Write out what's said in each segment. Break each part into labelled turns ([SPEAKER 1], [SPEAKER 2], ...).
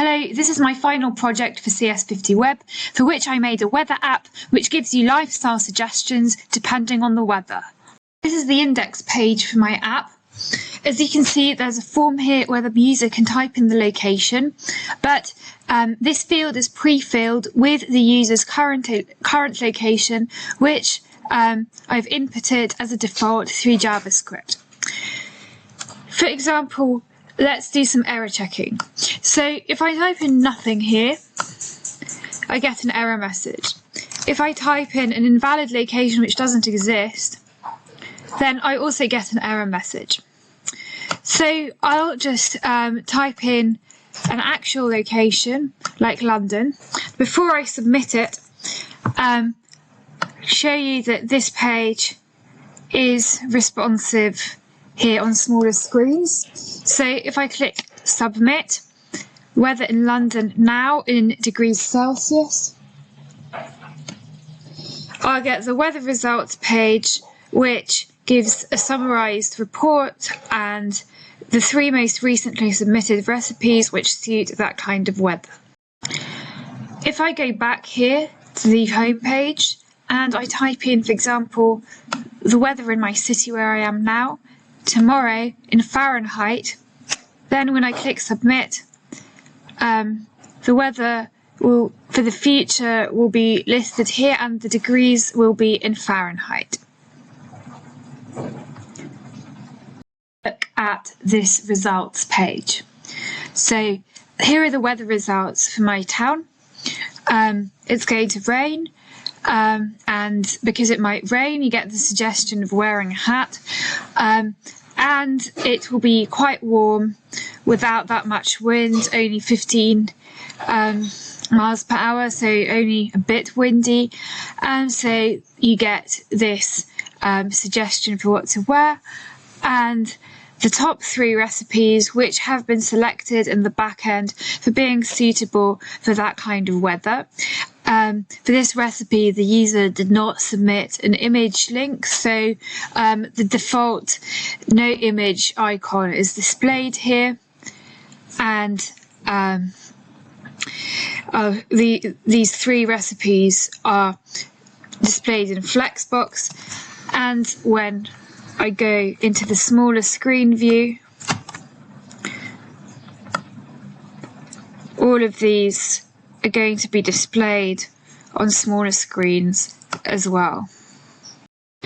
[SPEAKER 1] Hello, this is my final project for CS50W, for which I made a weather app which gives you lifestyle suggestions depending on the weather. This is the index page for my app. As you can see, there's a form here where the user can type in the location, but this field is pre-filled with the user's current location, which I've inputted as a default through JavaScript. For example, let's do some error checking. So if I type in nothing here, I get an error message. If I type in an invalid location which doesn't exist, then I also get an error message. So I'll just type in an actual location, like London. Before I submit it, show you that this page is responsive here on smaller screens. So if I click submit, weather in London now in degrees Celsius, I'll get the weather results page, which gives a summarised report and the 3 most recently submitted recipes which suit that kind of weather. If I go back here to the home page and I type in, for example, the weather in my city where I am now, tomorrow in Fahrenheit, then when I click submit, the weather will, for the future, will be listed here and the degrees will be in Fahrenheit. Look at this results page. So here are the weather results for my town. It's going to rain, and because it might rain, you get the suggestion of wearing a hat. And it will be quite warm without that much wind, only 15 miles per hour, so only a bit windy. And so you get this suggestion for what to wear. And the top 3 recipes which have been selected in the back end for being suitable for that kind of weather. For this recipe, the user did not submit an image link, so the default no image icon is displayed here, and these 3 recipes are displayed in Flexbox. And when I go into the smaller screen view, all of these are going to be displayed on smaller screens as well.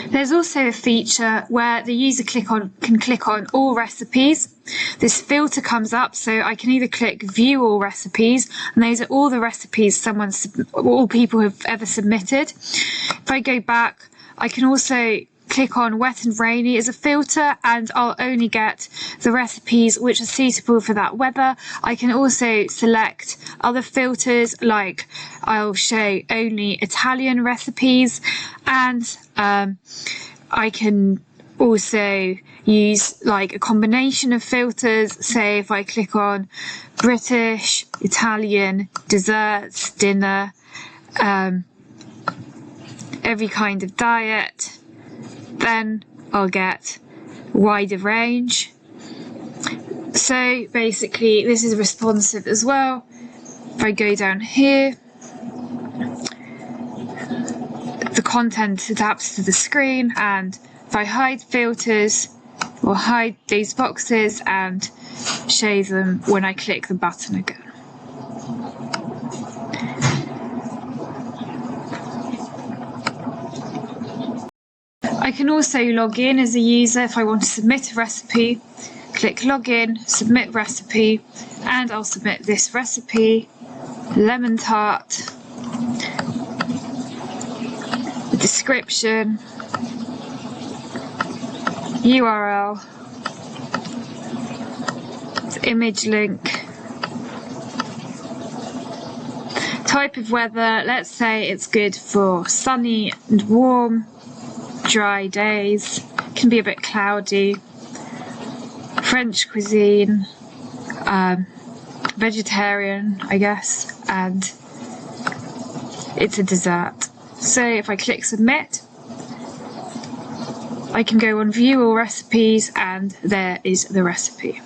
[SPEAKER 1] There's also a feature where the user can click on all recipes. This filter comes up, so I can either click view all recipes, and those are all the recipes all people have ever submitted. If I go back, I can also click on wet and rainy as a filter, and I'll only get the recipes which are suitable for that weather. I can also select other filters, like I'll show only Italian recipes, and I can also use like a combination of filters. Say if I click on British, Italian, desserts, dinner, every kind of diet, then I'll get wider range. So basically this is responsive as well. If I go down here, the content adapts to the screen, and if I hide filters, or hide these boxes and show them when I click the button again. I can also log in as a user if I want to submit a recipe. Click login, submit recipe, and I'll submit this recipe, lemon tart, the description, URL, the image link, type of weather, let's say it's good for sunny and warm, dry days, can be a bit cloudy, French cuisine, vegetarian, I guess, and it's a dessert. So if I click submit, I can go on view all recipes, and there is the recipe.